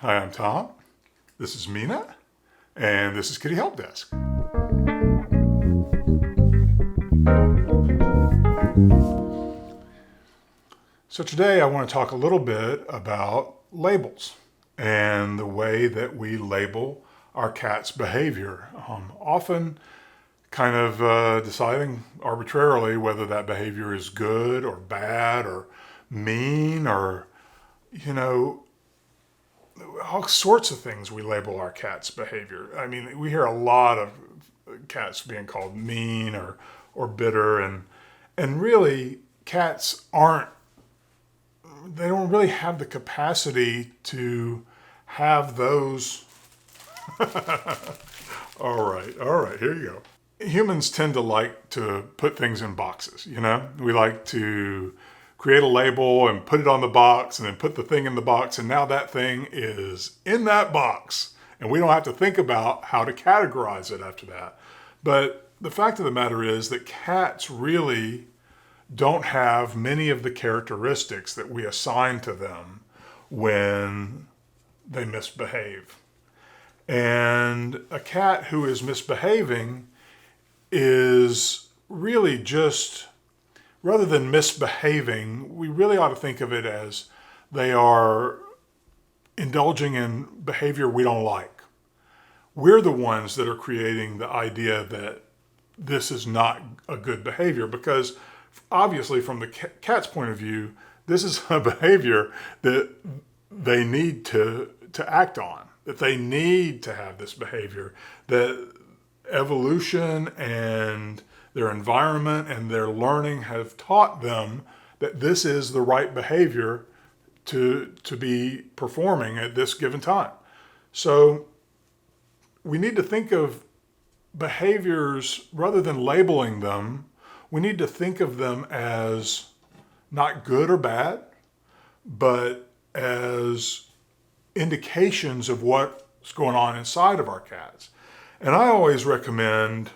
Hi, I'm Tom. This is Mina, and this is Kitty Help Desk. So today I want to talk a little bit about labels and the way that we label our cat's behavior. Often kind of deciding arbitrarily whether that behavior is good or bad or mean or, all sorts of things we label our cat's behavior. I mean, we hear a lot of cats being called mean or bitter, and really cats they don't really have the capacity to have those. All right, here you go. Humans tend to like to put things in boxes, We like to create a label and put it on the box and then put the thing in the box, and now that thing is in that box. And we don't have to think about how to categorize it after that. But the fact of the matter is that cats really don't have many of the characteristics that we assign to them when they misbehave. And a cat who is misbehaving is really just, rather than misbehaving, we really ought to think of it as they are indulging in behavior we don't like. We're the ones that are creating the idea that this is not a good behavior, because obviously from the cat's point of view, this is a behavior that they need to act on, that they need to have this behavior, that evolution and their environment and their learning have taught them that this is the right behavior to be performing at this given time. So we need to think of behaviors, rather than labeling them, we need to think of them as not good or bad, but as indications of what's going on inside of our cats. And I always recommend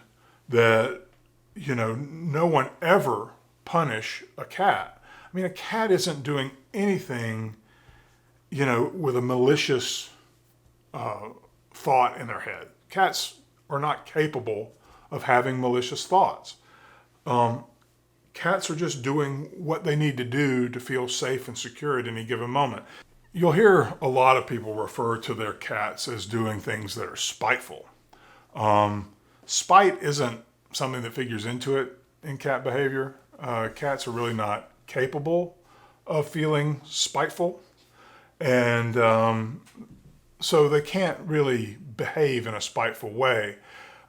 that, no one ever punish a cat. I mean, a cat isn't doing anything, with a malicious thought in their head. Cats are not capable of having malicious thoughts. Cats are just doing what they need to do to feel safe and secure at any given moment. You'll hear a lot of people refer to their cats as doing things that are spiteful. Spite isn't something that figures into it in cat behavior. Cats are really not capable of feeling spiteful. And so they can't really behave in a spiteful way.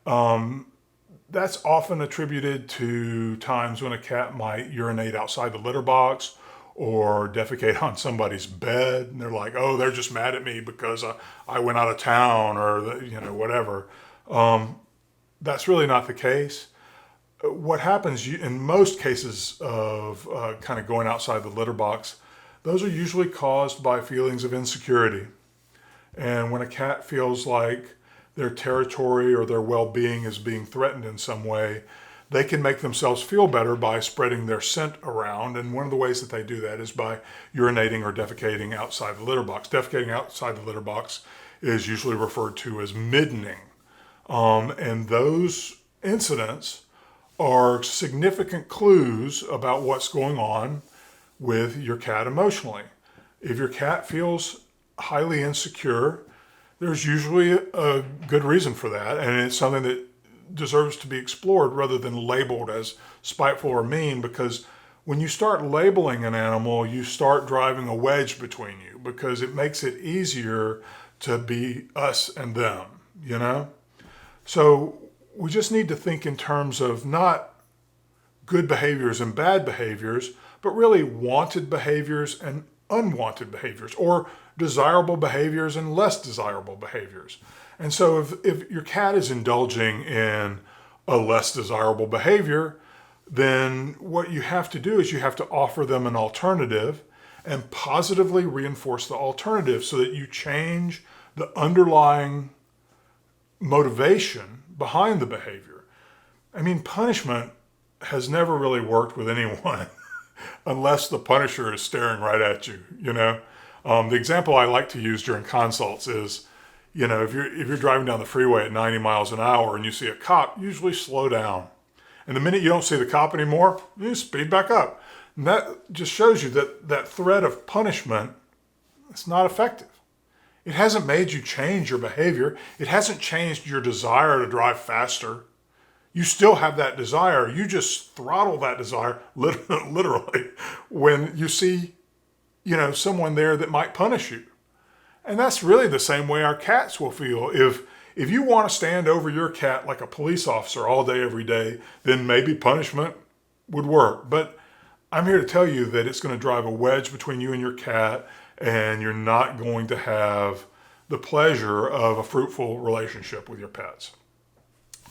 That's often attributed to times when a cat might urinate outside the litter box or defecate on somebody's bed. And they're like, oh, they're just mad at me because I went out of town or, whatever. That's really not the case. What happens in most cases of kind of going outside the litter box, those are usually caused by feelings of insecurity. And when a cat feels like their territory or their well-being is being threatened in some way, they can make themselves feel better by spreading their scent around. And one of the ways that they do that is by urinating or defecating outside the litter box. Defecating outside the litter box is usually referred to as middening. And those incidents are significant clues about what's going on with your cat emotionally. If your cat feels highly insecure, there's usually a good reason for that, and it's something that deserves to be explored rather than labeled as spiteful or mean, because when you start labeling an animal, you start driving a wedge between you, because it makes it easier to be us and them, So we just need to think in terms of not good behaviors and bad behaviors, but really wanted behaviors and unwanted behaviors, or desirable behaviors and less desirable behaviors. And so if your cat is indulging in a less desirable behavior, then what you have to do is you have to offer them an alternative and positively reinforce the alternative so that you change the underlying motivation behind the behavior. I mean, punishment has never really worked with anyone unless the punisher is staring right at you, The example I like to use during consults is, if you're driving down the freeway at 90 miles an hour and you see a cop, usually slow down. And the minute you don't see the cop anymore, you speed back up. And that just shows you that that threat of punishment is not effective. It hasn't made you change your behavior. It hasn't changed your desire to drive faster. You still have that desire. You just throttle that desire literally when you see, someone there that might punish you. And that's really the same way our cats will feel. If you want to stand over your cat like a police officer all day, every day, then maybe punishment would work. But I'm here to tell you that it's going to drive a wedge between you and your cat, and you're not going to have the pleasure of a fruitful relationship with your pets.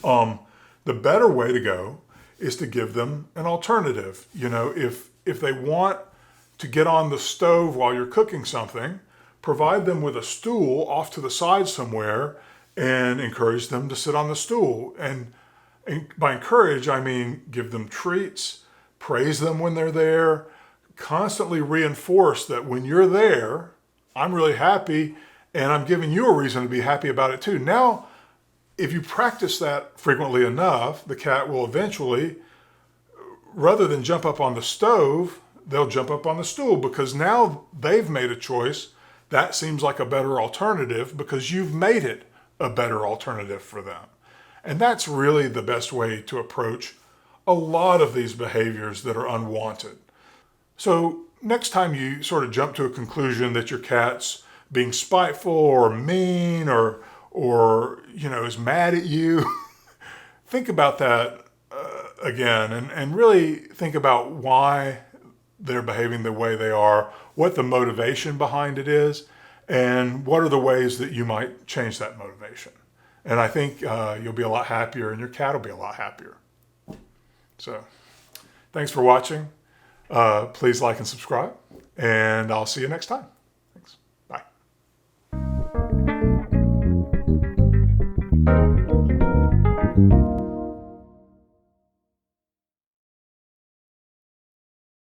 The better way to go is to give them an alternative. If they want to get on the stove while you're cooking something, provide them with a stool off to the side somewhere and encourage them to sit on the stool. And by encourage, I mean give them treats, praise them when they're there, constantly reinforce that when you're there, I'm really happy and I'm giving you a reason to be happy about it too. Now, if you practice that frequently enough, the cat will eventually, rather than jump up on the stove, they'll jump up on the stool because now they've made a choice. That seems like a better alternative because you've made it a better alternative for them. And that's really the best way to approach a lot of these behaviors that are unwanted. So next time you sort of jump to a conclusion that your cat's being spiteful or mean or is mad at you, think about that again and really think about why they're behaving the way they are, what the motivation behind it is, and what are the ways that you might change that motivation. And I think you'll be a lot happier and your cat will be a lot happier. So thanks for watching. Please like and subscribe, and I'll see you next time.